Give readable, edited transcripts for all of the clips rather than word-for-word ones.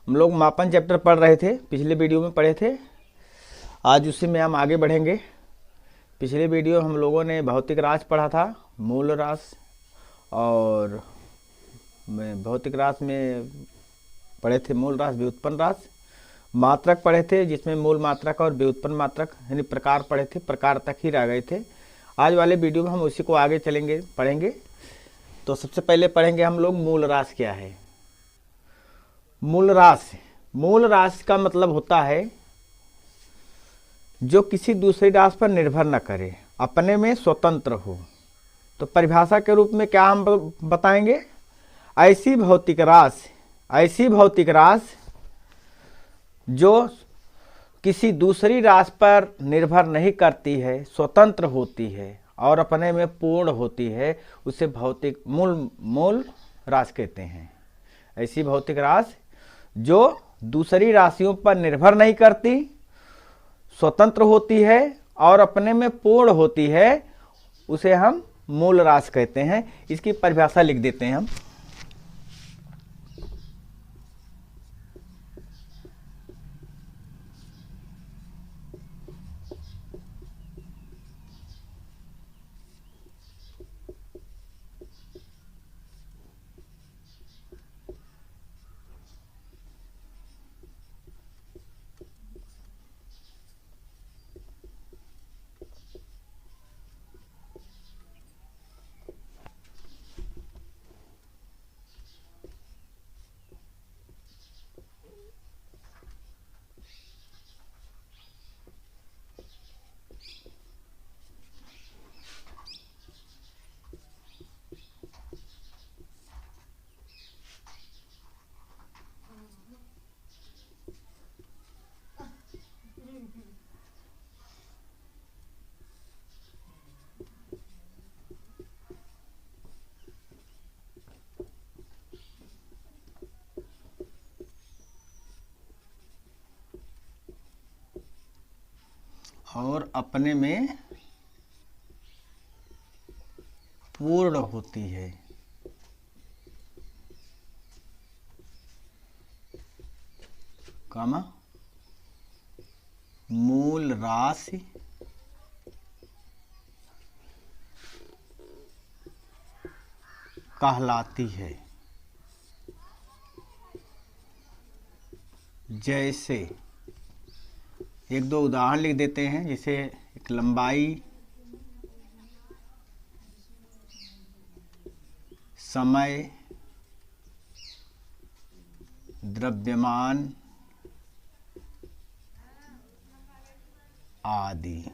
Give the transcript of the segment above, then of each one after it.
हम लोग मापन चैप्टर पढ़ रहे थे, पिछले वीडियो में पढ़े थे। आज उसी में हम आगे बढ़ेंगे। पिछले वीडियो हम लोगों ने भौतिक राशि पढ़ा था, मूल राशि, और भौतिक राशि में पढ़े थे मूल राशि, व्युत्पन्न राशि, मात्रक पढ़े थे जिसमें मूल मात्रक और व्युत्पन्न मात्रक यानी प्रकार पढ़े थे, प्रकार तक ही रह गए थे। आज वाले वीडियो में हम उसी को आगे चलेंगे, पढ़ेंगे। तो सबसे पहले पढ़ेंगे हम लोग मूल राशि क्या है। मूल राशि का मतलब होता है जो किसी दूसरी राशि पर निर्भर न करे, अपने में स्वतंत्र हो। तो परिभाषा के रूप में क्या हम बताएंगे? ऐसी भौतिक राशि जो किसी दूसरी राशि पर निर्भर नहीं करती है, स्वतंत्र होती है और अपने में पूर्ण होती है, उसे भौतिक मूल राशि कहते हैं। ऐसी भौतिक राशि जो दूसरी राशियों पर निर्भर नहीं करती, स्वतंत्र होती है और अपने में पूर्ण होती है, उसे हम मूल राशि कहते हैं। इसकी परिभाषा लिख देते हैं हम। और अपने में पूर्ण होती है। कामा मूल राशि कहलाती है। जैसे एक दो उदाहरण लिख देते हैं। जैसे एक लंबाई, समय, द्रव्यमान आदि।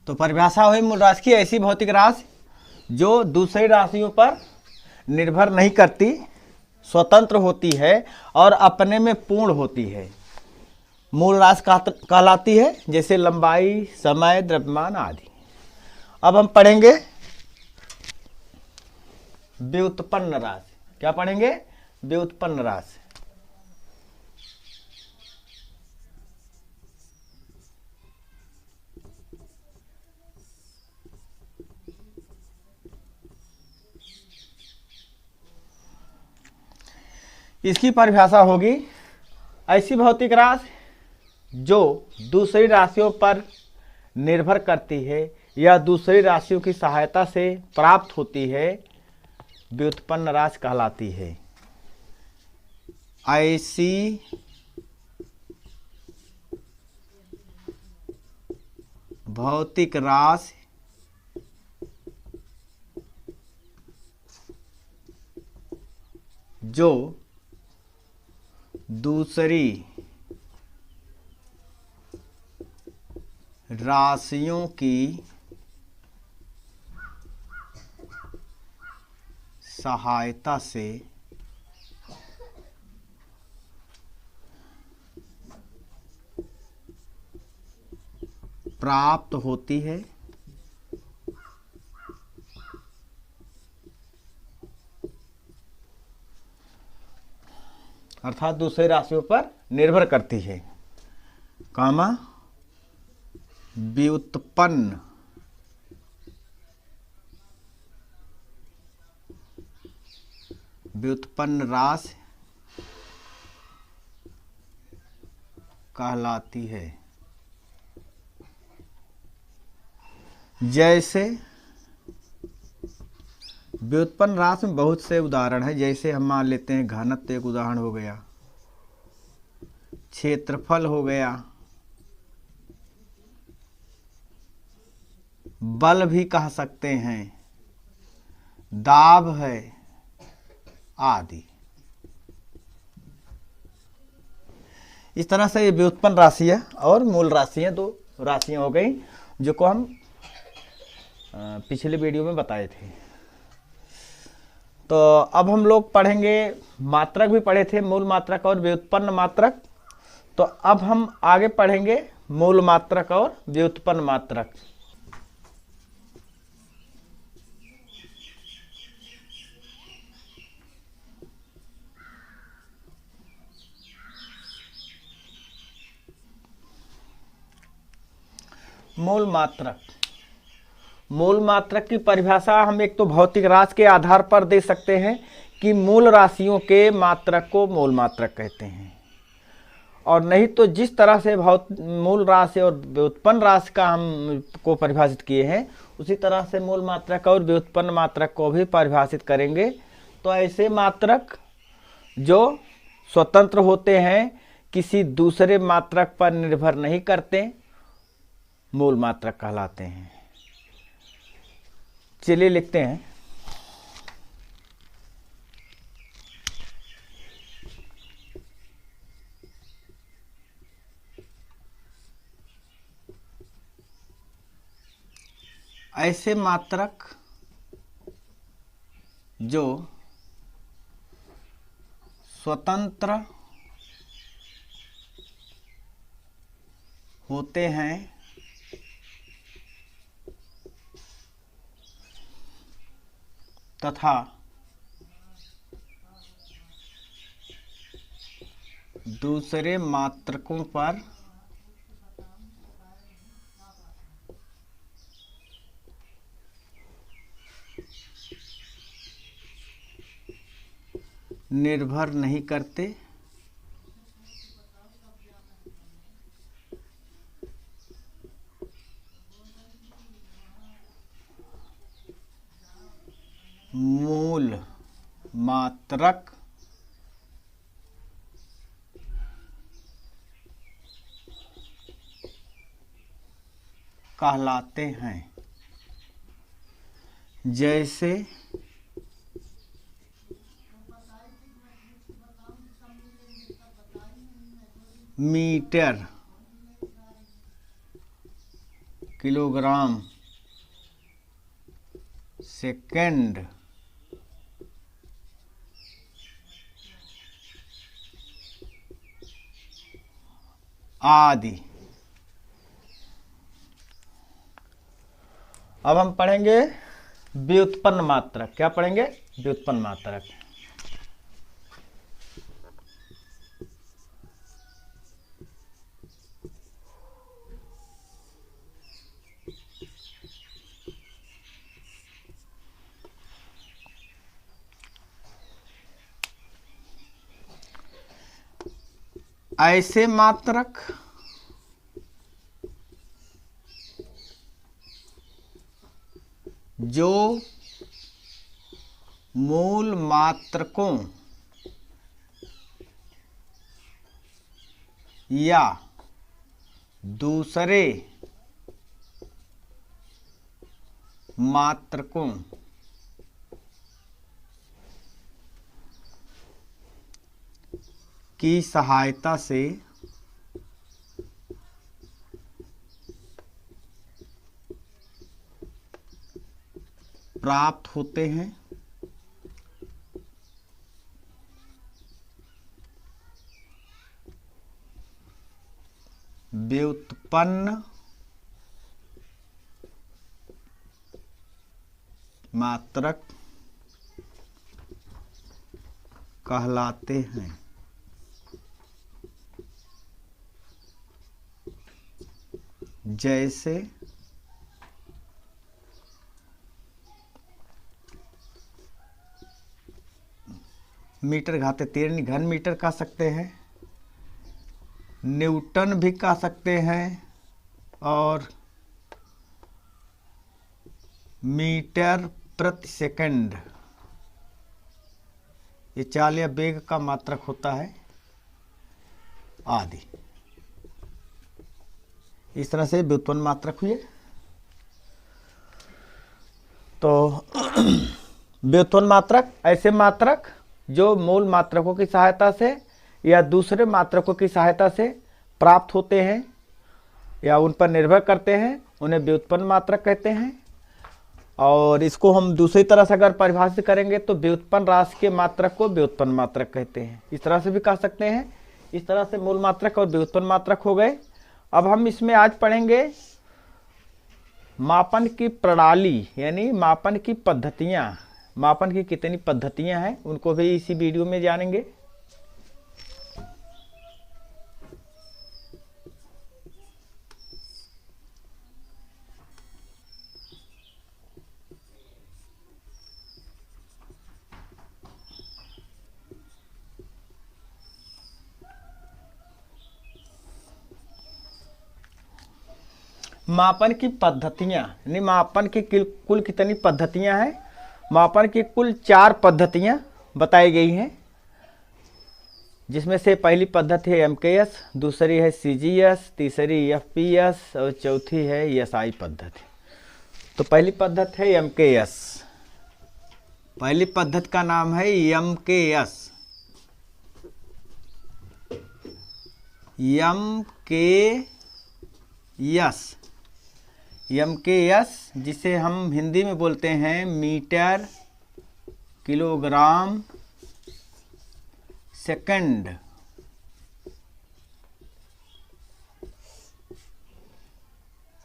तो परिभाषा हुई मूल राशि की, ऐसी भौतिक राशि जो दूसरी राशियों पर निर्भर नहीं करती, स्वतंत्र होती है और अपने में पूर्ण होती है, मूल राशि कहलाती है। जैसे लंबाई, समय, द्रव्यमान आदि। अब हम पढ़ेंगे व्युत्पन्न राशि। क्या पढ़ेंगे? व्युत्पन्न राशि। इसकी परिभाषा होगी, ऐसी भौतिक राशि जो दूसरी राशियों पर निर्भर करती है या दूसरी राशियों की सहायता से प्राप्त होती है, व्युत्पन्न राशि कहलाती है। ऐसी भौतिक राशि जो दूसरी राशियों की सहायता से प्राप्त होती है, अर्थात दूसरी राशियों पर निर्भर करती है। कामा व्युत्पन्न व्युत्पन्न राशि कहलाती है। जैसे व्युत्पन्न राशि में बहुत से उदाहरण है। जैसे हम मान लेते हैं घनत्व एक उदाहरण हो गया, क्षेत्रफल हो गया, बल भी कह सकते हैं, दाब है आदि। इस तरह से ये व्युत्पन्न राशि है और मूल राशियां दो राशियां हो गई जो को हम पिछले वीडियो में बताए थे। तो अब हम लोग पढ़ेंगे, मात्रक भी पढ़े थे, मूल मात्रक और व्युत्पन्न मात्रक। तो अब हम आगे पढ़ेंगे मूल मात्रक और व्युत्पन्न मात्रक। मूल मात्रक, मूल मात्रक की परिभाषा हम एक तो भौतिक राशि के आधार पर दे सकते हैं कि मूल राशियों के मात्रक को मूल मात्रक कहते हैं, और नहीं तो जिस तरह से मूल राशि और व्युत्पन्न राशि का हम को परिभाषित किए हैं उसी तरह से मूल मात्रक और व्युत्पन्न मात्रक को भी परिभाषित करेंगे। तो ऐसे मात्रक जो स्वतंत्र होते हैं, किसी दूसरे मात्रक पर निर्भर नहीं करते, मूल मात्रक कहलाते हैं। चलिए लिखते हैं। ऐसे मात्रक जो स्वतंत्र होते हैं तथा दूसरे मात्रकों पर निर्भर नहीं करते, मूल मात्रक कहलाते हैं। जैसे मीटर, किलोग्राम, सेकंड, आदि। अब हम पढ़ेंगे व्युत्पन्न मात्रक। क्या पढ़ेंगे? व्युत्पन्न मात्रक। ऐसे मात्रक जो मूल मात्रकों या दूसरे मात्रकों की सहायता से प्राप्त होते हैं, व्युत्पन्न मात्रक कहलाते हैं। जैसे मीटर घाते 3 घन मीटर कह सकते हैं, न्यूटन भी कह सकते हैं, और मीटर प्रति सेकंड, ये चाल या वेग का मात्रक होता है आदि। इस तरह से व्युत्पन्न मात्रक हुए। तो व्युत्पन्न मात्रक ऐसे मात्रक जो मूल मात्रकों की सहायता से या दूसरे मात्रकों की सहायता से प्राप्त होते हैं या उन पर निर्भर करते हैं, उन्हें व्युत्पन्न मात्रक कहते हैं। और इसको हम दूसरी तरह से अगर परिभाषित करेंगे तो व्युत्पन्न राशि के मात्रक को व्युत्पन्न मात्रक कहते हैं। इस तरह से भी कह सकते हैं। इस तरह से मूल मात्रक और व्युत्पन्न मात्रक हो गए। अब हम इसमें आज पढ़ेंगे मापन की प्रणाली, यानी मापन की पद्धतियाँ। मापन की कितनी पद्धतियाँ हैं उनको भी इसी वीडियो में जानेंगे। मापन की पद्धतियाँ, यानी मापन की कुल कितनी पद्धतियाँ हैं। मापन की कुल 4 पद्धतियाँ बताई गई हैं, जिसमें से पहली पद्धति है MKS, दूसरी है CGS, तीसरी FPS और चौथी है SI पद्धति। तो पहली पद्धति है MKS। पहली पद्धति का नाम है MKS। MKS जिसे हम हिंदी में बोलते हैं मीटर किलोग्राम सेकंड।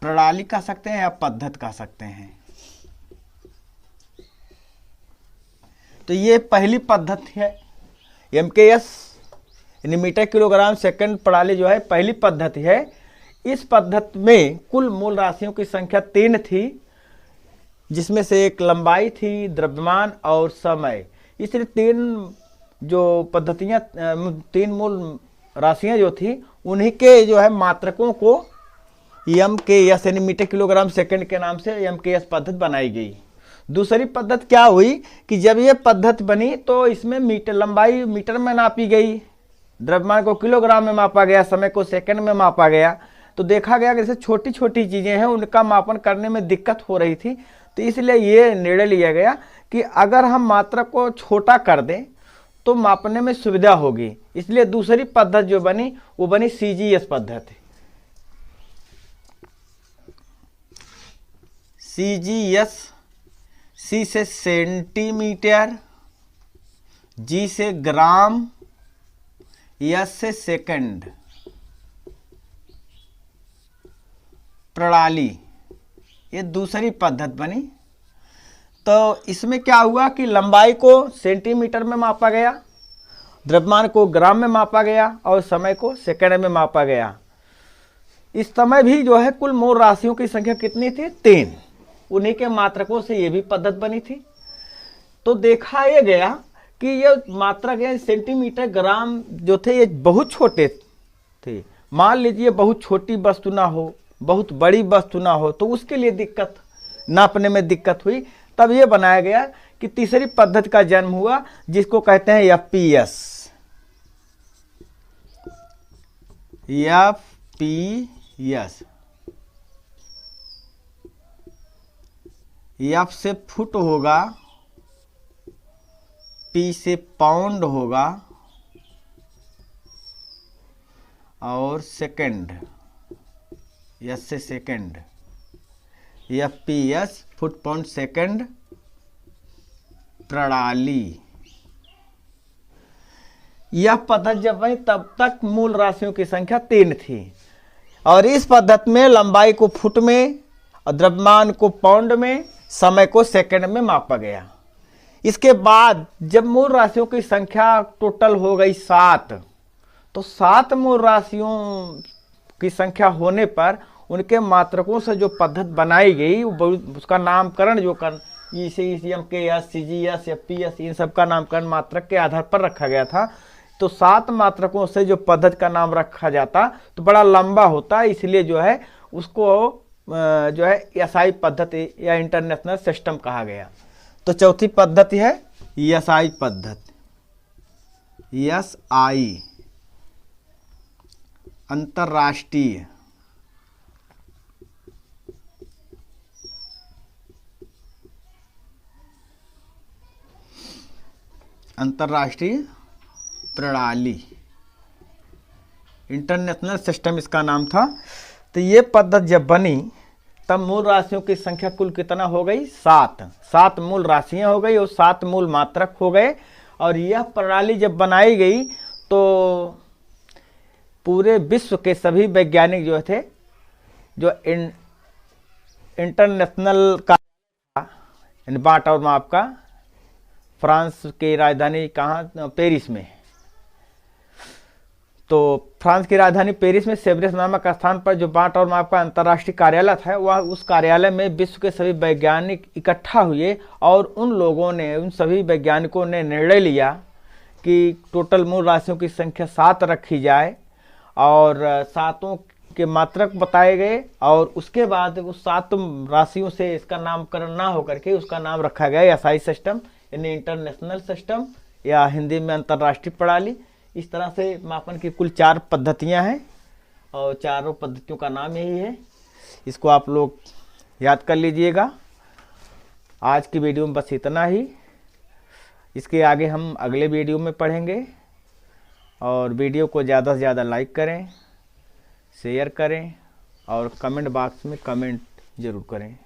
प्रणाली कह सकते हैं या पद्धति कह सकते हैं। तो ये पहली पद्धति है MKS, यानी मीटर किलोग्राम सेकंड प्रणाली जो है पहली पद्धति है। इस पद्धति में कुल मूल राशियों की संख्या 3 थी, जिसमें से एक लंबाई थी, द्रव्यमान और समय। इसलिए 3 मूल राशियां जो थी उन्हीं के जो है मात्रकों को MKS यानी मीटर किलोग्राम सेकंड के नाम से MKS पद्धति बनाई गई। दूसरी पद्धति क्या हुई कि जब ये पद्धति बनी तो इसमें लंबाई मीटर में नापी गई, द्रव्यमान को किलोग्राम में मापा गया, समय को सेकंड में मापा गया। तो देखा गया कि जैसे छोटी छोटी चीज़ें हैं उनका मापन करने में दिक्कत हो रही थी। तो इसलिए ये निर्णय लिया गया कि अगर हम मात्रक को छोटा कर दें तो मापने में सुविधा होगी। इसलिए दूसरी पद्धति जो बनी वो बनी CGS पद्धति। CGS, C से सेंटीमीटर, G से ग्राम, S से सेकंड प्रणाली, ये दूसरी पद्धति बनी। तो इसमें क्या हुआ कि लंबाई को सेंटीमीटर में मापा गया, द्रव्यमान को ग्राम में मापा गया और समय को सेकंड में मापा गया। इस समय भी जो है कुल मूल राशियों की संख्या कितनी थी? 3। उन्हीं के मात्रकों से ये भी पद्धति बनी थी। तो देखा ये गया कि ये मात्रक है सेंटीमीटर ग्राम जो थे ये बहुत छोटे थे। मान लीजिए बहुत छोटी वस्तु ना हो, बहुत बड़ी वस्तु ना हो, तो उसके लिए दिक्कत, नापने में दिक्कत हुई। तब ये बनाया गया कि तीसरी पद्धति का जन्म हुआ जिसको कहते हैं FPS। F से फुट होगा, P से पाउंड होगा और सेकंड, S से second. FPS foot pound second प्रणाली। यह पद्धति जब बनी तब तक मूल राशियों की संख्या 3 थी और इस पद्धति में लंबाई को फुट में और द्रव्यमान को पाउंड में, समय को सेकंड में मापा गया। इसके बाद जब मूल राशियों की संख्या टोटल हो गई 7, तो 7 मूल राशियों की संख्या होने पर उनके मात्रकों से जो पद्धति बनाई गई उसका नामकरण ईसीएम के एस, सीजीएस, एफपीएस, इन सब का नामकरण मात्रक के आधार पर रखा गया था। तो 7 मात्रकों से जो पद्धति का नाम रखा जाता तो बड़ा लंबा होता, इसलिए जो है उसको जो है एसआई पद्धति या इंटरनेशनल सिस्टम कहा गया। तो चौथी पद्धति है एसआई पद्धति, एसआई अंतरराष्ट्रीय प्रणाली, इंटरनेशनल सिस्टम इसका नाम था। तो ये पद्धति जब बनी तब मूल राशियों की संख्या कुल कितना हो गई? 7 मूल राशियां हो गई और 7 मूल मात्रक हो गए। और यह प्रणाली जब बनाई गई तो पूरे विश्व के सभी वैज्ञानिक जो थे, जो इंटरनेशनल का बाट और माप का, फ्रांस की राजधानी कहाँ? पेरिस में। तो फ्रांस की राजधानी पेरिस में सेब्रेस नामक स्थान पर जो बाट और माप का अंतर्राष्ट्रीय कार्यालय था, वह उस कार्यालय में विश्व के सभी वैज्ञानिक इकट्ठा हुए और उन सभी वैज्ञानिकों ने निर्णय लिया कि टोटल मूल राशियों की संख्या 7 रखी जाए और 7 के मात्रक बताए गए। और उसके बाद उस 7 राशियों से इसका नामकरण ना होकर के उसका नाम रखा गया एसआई सिस्टम, यानी इंटरनेशनल सिस्टम, या हिंदी में अंतर्राष्ट्रीय प्रणाली। इस तरह से मापन की कुल 4 पद्धतियां हैं और चारों पद्धतियों का नाम यही है। इसको आप लोग याद कर लीजिएगा। आज की वीडियो में बस इतना ही। इसके आगे हम अगले वीडियो में पढ़ेंगे। और वीडियो को ज़्यादा से ज़्यादा लाइक करें, शेयर करें और कमेंट बॉक्स में कमेंट ज़रूर करें।